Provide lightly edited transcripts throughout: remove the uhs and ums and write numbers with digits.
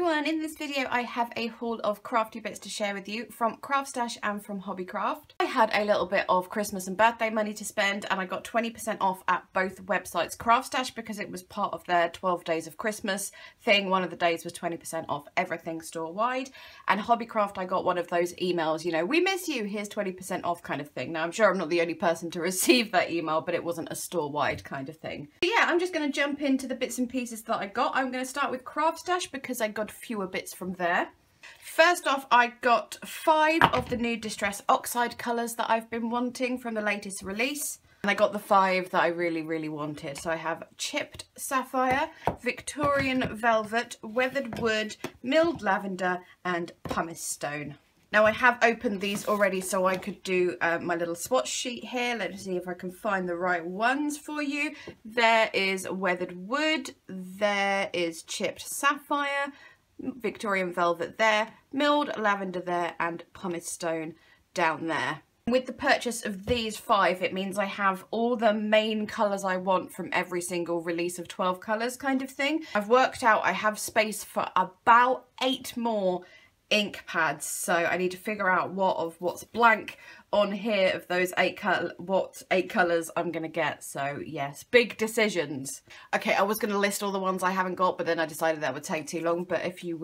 everyone, in this video I have a haul of crafty bits to share with you from CraftStash and from Hobbycraft. I had a little bit of Christmas and birthday money to spend and I got 20% off at both websites. CraftStash because it was part of their 12 days of Christmas thing, one of the days was 20% off everything store-wide, and Hobbycraft I got one of those emails, you know, we miss you, here's 20% off kind of thing. Now I'm sure I'm not the only person to receive that email, but it wasn't a store-wide kind of thing. But yeah, I'm just going to jump into the bits and pieces that I got. I'm going to start with CraftStash because I got fewer bits from there. First off, I got 5 of the new Distress Oxide colours that I've been wanting from the latest release. And I got the 5 that I really wanted. So I have Chipped Sapphire, Victorian Velvet, Weathered Wood, Milled Lavender and Pumice Stone. Now I have opened these already so I could do my little swatch sheet here. Let's see if I can find the right ones for you. There is Weathered Wood, there is Chipped Sapphire, Victorian Velvet there, Milled Lavender there and Pumice Stone down there. With the purchase of these 5, it means I have all the main colours I want from every single release of 12 colours kind of thing. I've worked out I have space for about 8 more ink pads, so I need to figure out what's blank on here of those 8 colours I'm gonna get. So yes, big decisions. Okay, I was gonna list all the ones I haven't got, but then I decided that would take too long. But if you're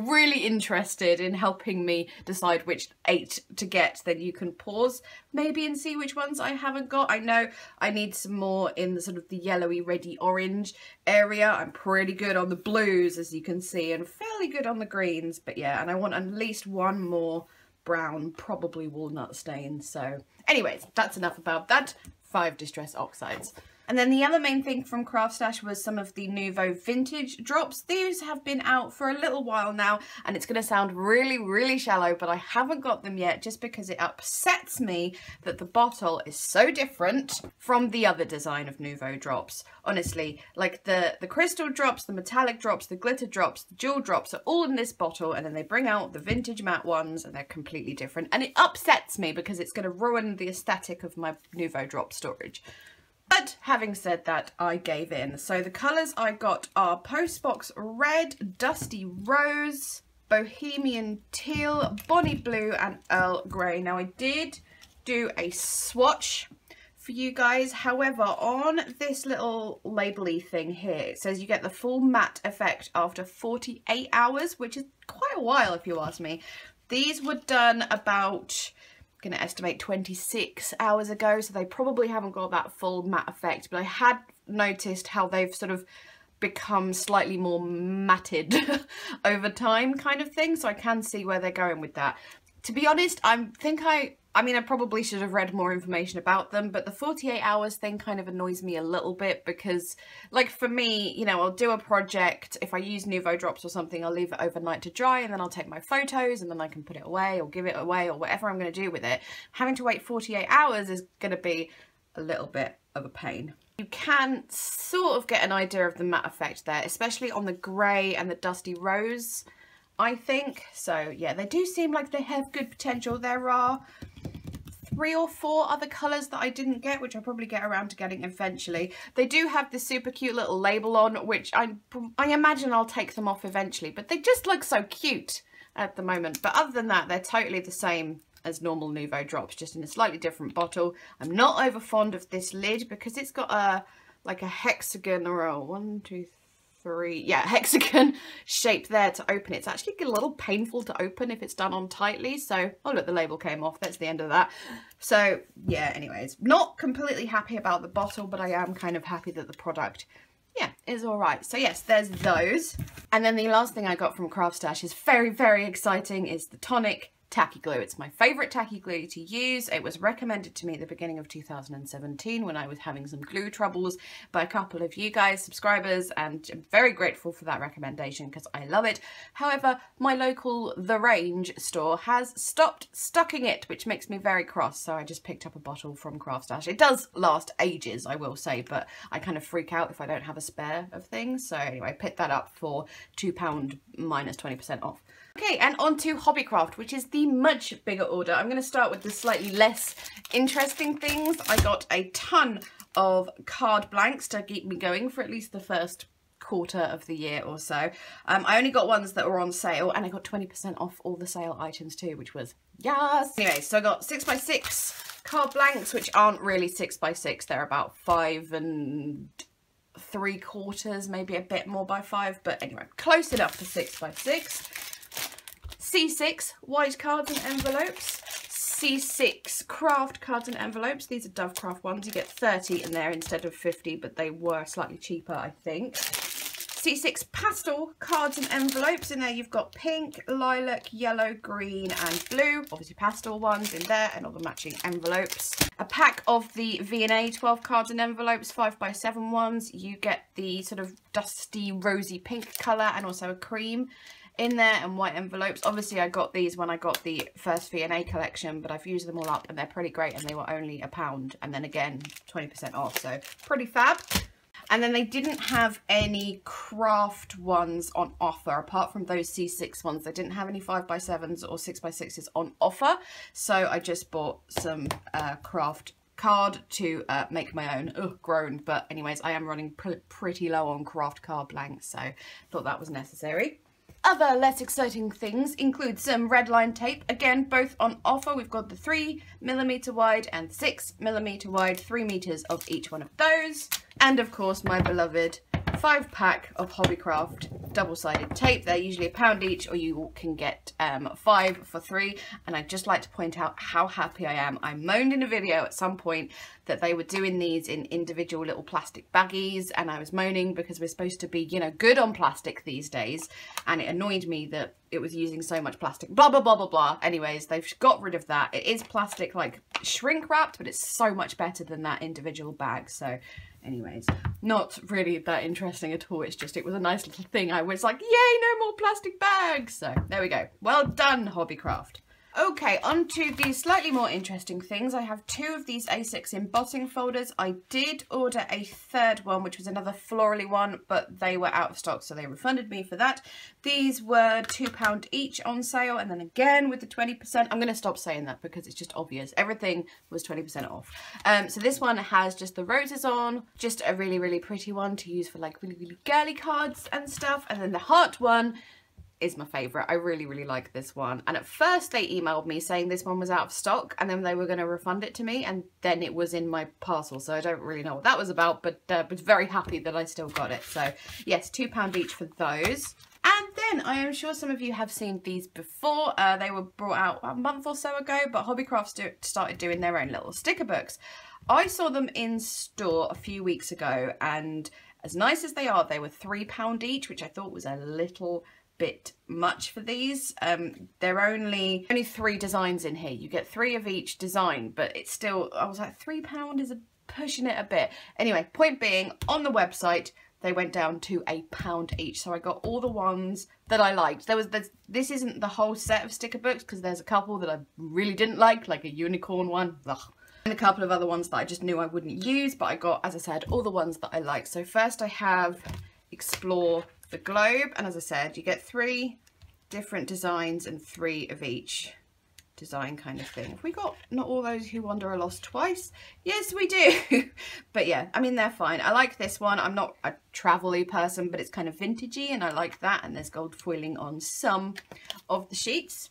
really interested in helping me decide which 8 to get, then you can pause maybe and see which ones I haven't got. I know I need some more in the sort of the yellowy reddy orange area. I'm pretty good on the blues, as you can see, and fairly good on the greens, but yeah, and I want at least one more brown, probably walnut stain. So anyways, that's enough about that. 5 Distress Oxides. And then the other main thing from CraftStash was some of the Newvo vintage drops. These have been out for a little while now, and it's going to sound really shallow, but I haven't got them yet just because it upsets me that the bottle is so different from the other design of Newvo drops. Honestly, like the crystal drops, the metallic drops, the glitter drops, the jewel drops are all in this bottle, and then they bring out the vintage matte ones and they're completely different. And it upsets me because it's going to ruin the aesthetic of my Newvo drop storage. But having said that, I gave in. So the colours I got are Postbox Red, Dusty Rose, Bohemian Teal, Bonnie Blue and Earl Grey. Now I did do a swatch for you guys. However, on this little label-y thing here, it says you get the full matte effect after 48 hours, which is quite a while if you ask me. These were done about, going to estimate 26 hours ago, so they probably haven't got that full matte effect, but I had noticed how they've sort of become slightly more matted over time kind of thing, so I can see where they're going with that. To be honest, I mean I probably should have read more information about them, but the 48 hours thing kind of annoys me a little bit because, like, for me, you know, I'll do a project, if I use Newvo drops or something, I'll leave it overnight to dry and then I'll take my photos and then I can put it away or give it away or whatever I'm going to do with it. Having to wait 48 hours is going to be a little bit of a pain. You can sort of get an idea of the matte effect there, especially on the grey and the dusty rose, I think. So yeah, they do seem like they have good potential. There are 3 or 4 other colours that I didn't get, which I'll probably get around to getting eventually. They do have this super cute little label on, which I imagine I'll take them off eventually, but they just look so cute at the moment. But other than that, they're totally the same as normal Newvo drops, just in a slightly different bottle. I'm not over fond of this lid because it's got a like a hexagon or a 1, 2, 3, yeah, hexagon shape there to open it. It's actually a little painful to open if it's done on tightly. So, oh look, the label came off. That's the end of that. So yeah, anyways, not completely happy about the bottle, but I am kind of happy that the product, yeah, is all right. So yes, there's those. And then the last thing I got from CraftStash is very exciting, is the Tonic tacky glue. It's my favourite tacky glue to use. It was recommended to me at the beginning of 2017 when I was having some glue troubles by a couple of you guys, subscribers, and I'm very grateful for that recommendation because I love it. However, my local The Range store has stopped stocking it, which makes me very cross, so I just picked up a bottle from CraftStash. It does last ages, I will say, but I kind of freak out if I don't have a spare of things. So anyway, I picked that up for £2 minus 20% off. Okay, and on to Hobbycraft, which is the much bigger order. I'm going to start with the slightly less interesting things. I got a ton of card blanks to keep me going for at least the first quarter of the year or so. I only got ones that were on sale, and I got 20% off all the sale items too, which was yes. Anyway, so I got 6x6 card blanks, which aren't really 6x6. They're about 5 3/4, maybe a bit more by 5, but anyway, close enough for 6x6. C6 white cards and envelopes. C6 craft cards and envelopes. These are Dove Craft ones. You get 30 in there instead of 50, but they were slightly cheaper, I think. C6 pastel cards and envelopes. In there you've got pink, lilac, yellow, green and blue. Obviously pastel ones in there and all the matching envelopes. A pack of the V&A 12 cards and envelopes, 5x7 ones. You get the sort of dusty rosy pink colour and also a cream in there, and white envelopes. Obviously I got these when I got the first V&A collection, but I've used them all up and they're pretty great, and they were only £1, and then again 20% off, so pretty fab. And then they didn't have any craft ones on offer apart from those C6 ones. They didn't have any 5x7s or 6x6s on offer, so I just bought some craft card to make my own. Ugh, grown, but anyways, I am running pretty low on craft card blanks, so thought that was necessary. Other less exciting things include some red line tape, again both on offer. We've got the 3mm wide and 6mm wide, 3 meters of each one of those. And of course my beloved 5-pack of Hobbycraft double-sided tape. They're usually £1 each, or you can get 5 for 3. And I'd just like to point out how happy I am. I moaned in a video at some point that they were doing these in individual little plastic baggies, and I was moaning because we're supposed to be, you know, good on plastic these days, and it annoyed me that it was using so much plastic, blah blah blah blah blah. Anyways, they've got rid of that. It is plastic, like shrink wrapped, but it's so much better than that individual bag. So anyways, not really that interesting at all. It's just, it was a nice little thing. I was like, yay, no more plastic bags. So there we go. Well done, Hobbycraft. Okay, on to the slightly more interesting things. I have 2 of these A6 embossing folders. I did order a third one, which was another florally one, but they were out of stock, so they refunded me for that. These were £2 each on sale, and then again with the 20%. I'm going to stop saying that because it's just obvious. Everything was 20% off. So this one has just the roses on, just a really, really pretty one to use for like really, really girly cards and stuff. And then the heart one is my favourite. I really, really like this one. And at first they emailed me saying this one was out of stock, and then they were going to refund it to me, and then it was in my parcel, so I don't really know what that was about, but was very happy that I still got it. So yes, £2 each for those. And then I am sure some of you have seen these before. They were brought out a month or so ago, but Hobbycraft started doing their own little sticker books. I saw them in store a few weeks ago, and as nice as they are, they were £3 each, which I thought was a little bit much for these. There are only 3 designs in here. You get 3 of each design, but it's still, I was like, £3 is pushing it a bit. Anyway, point being, on the website they went down to £1 each, so I got all the ones that I liked. This isn't the whole set of sticker books, because there's a couple that I really didn't like a unicorn one, ugh, and a couple of other ones that I just knew I wouldn't use, but I got, as I said, all the ones that I like. So first I have Explore the Globe, and as I said, you get 3 different designs and 3 of each design kind of thing. Have we got Not All Those Who Wander Are Lost twice? Yes, we do. But yeah, I mean, they're fine. I like this one. I'm not a travel-y person, but it's kind of vintagey, and I like that, and there's gold foiling on some of the sheets.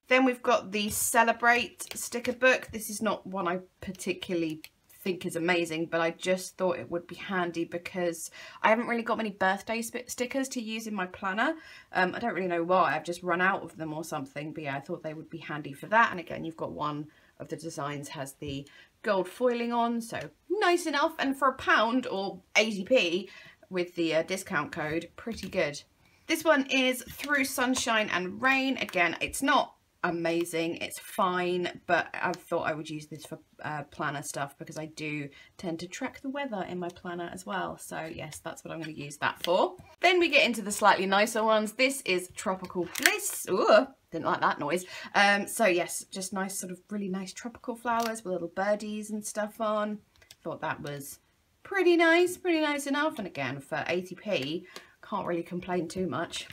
Then we've got the Celebrate sticker book. This is not one I particularly think is amazing, but I just thought it would be handy because I haven't really got many birthday stickers to use in my planner. I don't really know why, I've just run out of them or something, but yeah, I thought they would be handy for that. And again, you've got one of the designs has the gold foiling on, so nice enough, and for £1 or 80p with the discount code, pretty good. This one is Through Sunshine and Rain. Again, it's not amazing, it's fine, but I thought I would use this for planner stuff because I do tend to track the weather in my planner as well. So yes, that's what I'm going to use that for. Then we get into the slightly nicer ones. This is Tropical Bliss. Ooh, didn't like that noise. So yes, just nice, sort of really nice tropical flowers with little birdies and stuff on. Thought that was pretty nice enough, and again for 80p, can't really complain too much.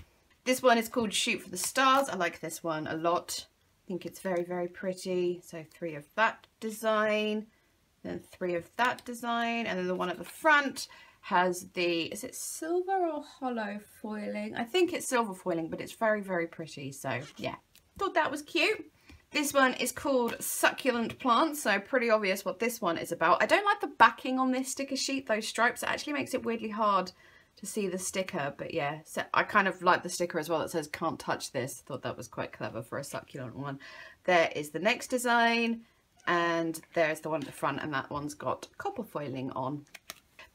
This one is called Shoot for the Stars. I like this one a lot. I think it's very, very pretty. So 3 of that design, then 3 of that design, and then the one at the front has the, is it silver or hollow foiling? I think it's silver foiling, but it's very, very pretty. So yeah, thought that was cute. This one is called Succulent Plants, so pretty obvious what this one is about. I don't like the backing on this sticker sheet, those stripes. It actually makes it weirdly hard to see the sticker, but yeah, so I kind of like the sticker as well that says can't touch this. Thought that was quite clever for a succulent one. There is the next design, and there's the one at the front, and that one's got copper foiling on.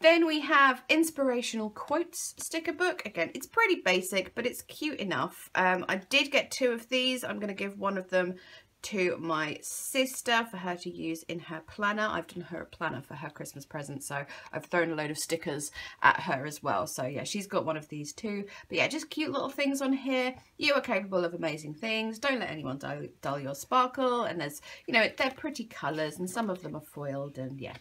Then we have Inspirational Quotes sticker book. Again, it's pretty basic, but it's cute enough. I did get 2 of these. I'm going to give one of them to my sister for her to use in her planner. I've done her a planner for her Christmas present, so I've thrown a load of stickers at her as well. So yeah, she's got one of these too. But yeah, just cute little things on here. You are capable of amazing things. Don't let anyone dull your sparkle. And there's, you know, they're pretty colours, and some of them are foiled, and yeah,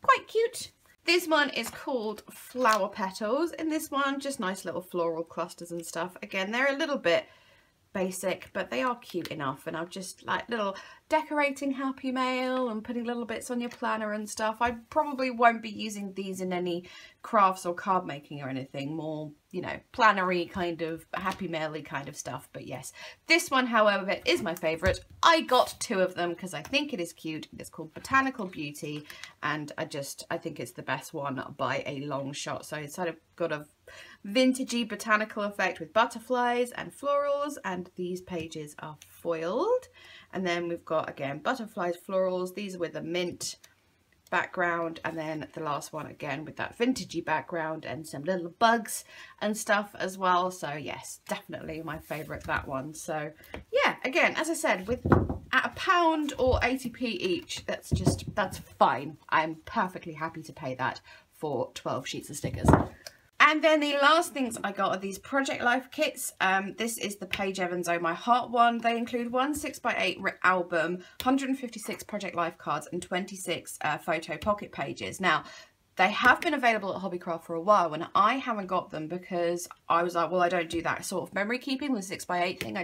quite cute. This one is called Flower Petals. In this one, just nice little floral clusters and stuff. Again, they're a little bit basic, but they are cute enough, and I've just like little decorating happy mail and putting little bits on your planner and stuff. I probably won't be using these in any crafts or card making or anything, more, you know, plannery kind of happy mail-y kind of stuff. But yes, this one, however, is my favorite. I got 2 of them because I think it is cute. It's called Botanical Beauty, and I think it's the best one by a long shot. So it's sort of got a vintagey botanical effect with butterflies and florals, and these pages are foiled. And then we've got, again, butterflies, florals. These are with a mint background, and then the last one again with that vintagey background and some little bugs and stuff as well. So yes, definitely my favorite, that one. So yeah, again, as I said, with at £1 or 80p each, that's fine. I'm perfectly happy to pay that for 12 sheets of stickers. And then the last things I got are these Project Life kits. This is the Paige Evans Oh My Heart one. They include one 6x8 album, 156 Project Life cards, and 26 photo pocket pages. Now, they have been available at Hobbycraft for a while, and I haven't got them because I was like, well, I don't do that sort of memory keeping with 6x8 thing.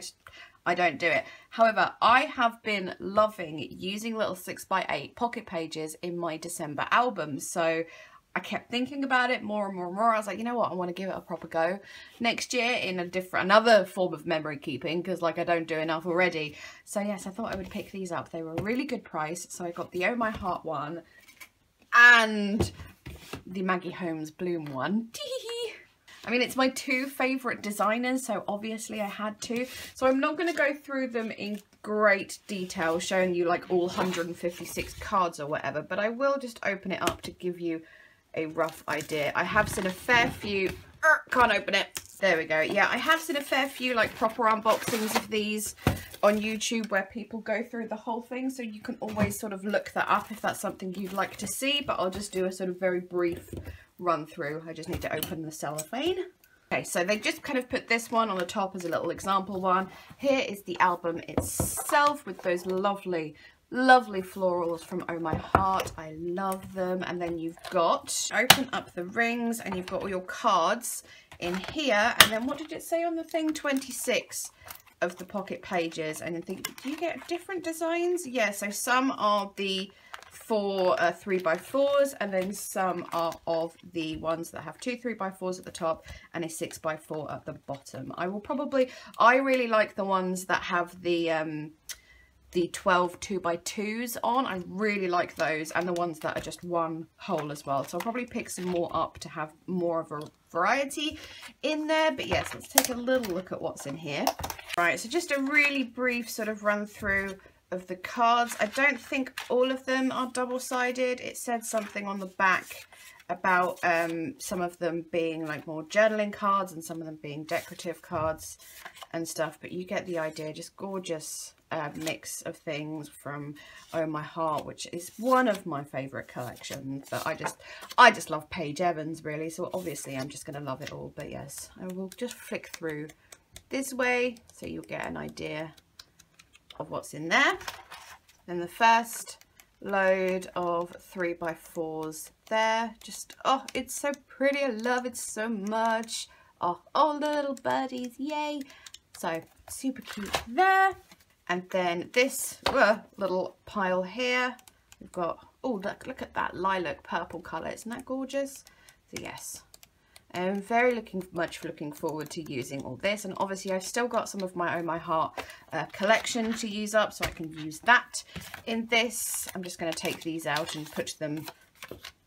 I don't do it. However, I have been loving using little 6x8 pocket pages in my December albums. So I kept thinking about it more and more and more. I was like, you know what, I want to give it a proper go next year in another form of memory keeping, because like I don't do enough already. So yes, I thought I would pick these up. They were a really good price. So I got the Oh My Heart one and the Maggie Holmes Bloom one. I mean, it's my 2 favourite designers, so obviously I had to. So I'm not going to go through them in great detail, showing you like all 156 cards or whatever, but I will just open it up to give you a rough idea. I have seen a fair few, can't open it, there we go. Yeah, I have seen a fair few like proper unboxings of these on YouTube where people go through the whole thing, so you can always sort of look that up if that's something you'd like to see, but I'll just do a sort of very brief run through. I just need to open the cellophane. Okay, so they just kind of put this one on the top as a little example one. Here is the album itself with those lovely florals from Oh My Heart. I love them. And then you've got, open up the rings, and you've got all your cards in here. And then what did it say on the thing? 26 of the pocket pages. And I think, do you get different designs? Yeah, so some are the 4 3x4s, and then some are of the ones that have 2 3x4s at the top and a 6x4 at the bottom. I really like the ones that have the 12 2x2s on. I really like those, and the ones that are just one whole as well. So I'll probably pick some more up to have more of a variety in there. But yes, let's take a little look at what's in here. Right, so just a really brief sort of run through of the cards. I don't think all of them are double-sided. It said something on the back about some of them being like more journaling cards and some of them being decorative cards and stuff, but you get the idea. Just gorgeous mix of things from Oh My Heart, which is one of my favorite collections. But I just love Paige Evans, really, so obviously I'm just going to love it all. But yes, I will just flick through this way so you'll get an idea of what's in there. Then the first load of 3x4s there. Just, oh, it's so pretty. I love it so much. Oh, all the little birdies, yay. So super cute there. And then this little pile here, we've got, oh, look at that lilac purple colour. Isn't that gorgeous? So yes, I'm very much looking forward to using all this, and obviously I've still got some of my Oh My Heart collection to use up, so I can use that in this. I'm just going to take these out and put them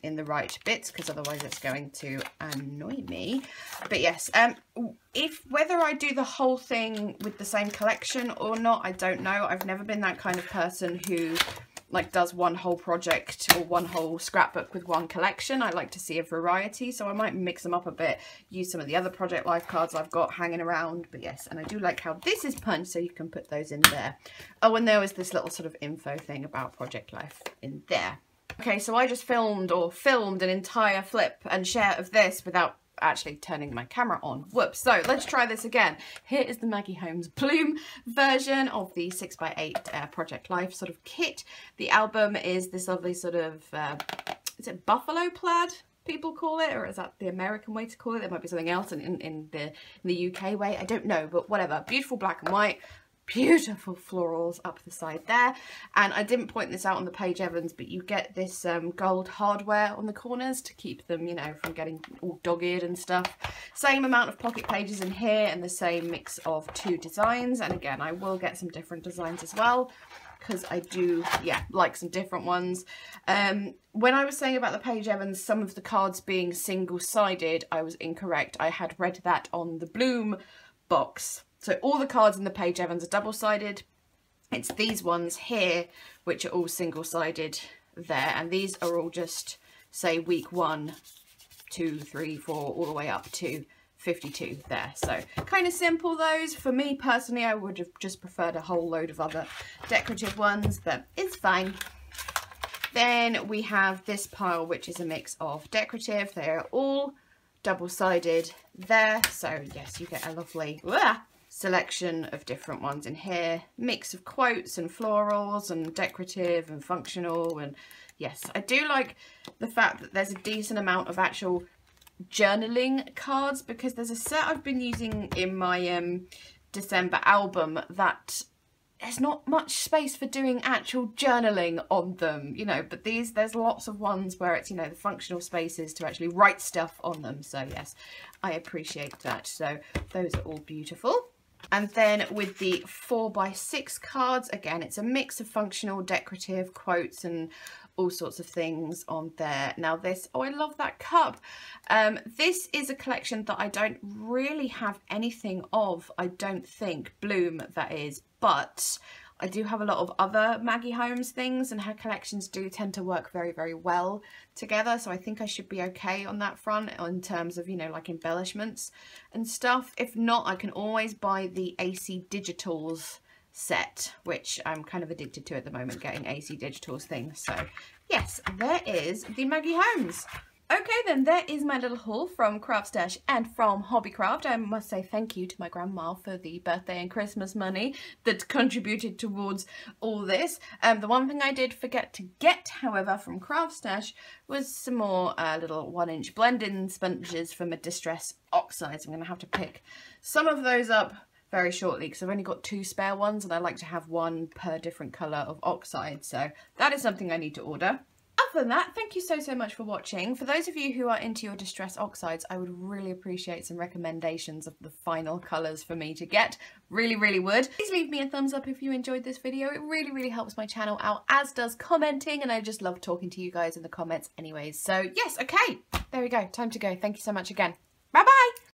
in the right bits, because otherwise it's going to annoy me. But yes, whether I do the whole thing with the same collection or not, I don't know. I've never been that kind of person who like does one whole project or one whole scrapbook with one collection. I like to see a variety, so I might mix them up a bit, use some of the other project life cards I've got hanging around. But yes, and I do like how this is punched, so you can put those in there. Oh, and there was this little sort of info thing about project life in there. Okay, so I just filmed an entire flip and share of this without actually turning my camera on. Whoops. So let's try this again. Here is the Maggie Holmes Bloom version of the 6x8 Project Life sort of kit. The album is this lovely sort of, is it buffalo plaid people call it, or is that the American way to call it? There might be something else in the UK way. I don't know, but whatever. Beautiful black and white. Beautiful florals up the side there, and I didn't point this out on the page Evans, but you get this gold hardware on the corners to keep them, you know, from getting all dog-eared and stuff. Same amount of pocket pages in here and the same mix of 2 designs, and again I will get some different designs as well, because I do, yeah, like some different ones. When I was saying about the page Evans, some of the cards being single-sided, I was incorrect. I had read that on the Bloom box. So all the cards in the page Evans are double-sided. It's these ones here which are all single-sided there, and these are all just, say, week 1, 2, 3, 4, all the way up to 52 there. So kind of simple those. For me personally, I would have just preferred a whole load of other decorative ones, but it's fine. Then we have this pile, which is a mix of decorative. They're all double-sided there. So yes, you get a lovely selection of different ones in here. Mix of quotes and florals and decorative and functional. And yes, I do like the fact that there's a decent amount of actual journaling cards, because there's a set I've been using in my December album that there's not much space for doing actual journaling on them, you know, but there's lots of ones where it's, you know, the functional spaces to actually write stuff on them. So yes, I appreciate that. So those are all beautiful. And then with the 4x6 cards, again, it's a mix of functional, decorative, quotes and all sorts of things on there. Now this, oh, I love that cup. This is a collection that I don't really have anything of, I don't think, Bloom that is, but I do have a lot of other Maggie Holmes things, and her collections do tend to work very, very well together. So I think I should be okay on that front in terms of, you know, like embellishments and stuff. If not, I can always buy the AC Digitals set, which I'm kind of addicted to at the moment, getting AC Digitals things. So yes, there is the Maggie Holmes. Okay then, there is my little haul from CraftStash and from Hobbycraft. I must say thank you to my grandma for the birthday and Christmas money that contributed towards all this. The one thing I did forget to get, however, from CraftStash was some more little 1-inch blend-in sponges for my Distress Oxides. I'm going to have to pick some of those up very shortly, because I've only got 2 spare ones and I like to have 1 per different colour of oxide. So that is something I need to order. Other than that, thank you so much for watching. For those of you who are into your Distress Oxides, I would really appreciate some recommendations of the final colours for me to get. Really, really would. Please leave me a thumbs up if you enjoyed this video. It really, really helps my channel out, as does commenting, and I just love talking to you guys in the comments anyways. So yes, okay, there we go. Time to go. Thank you so much again. Bye-bye!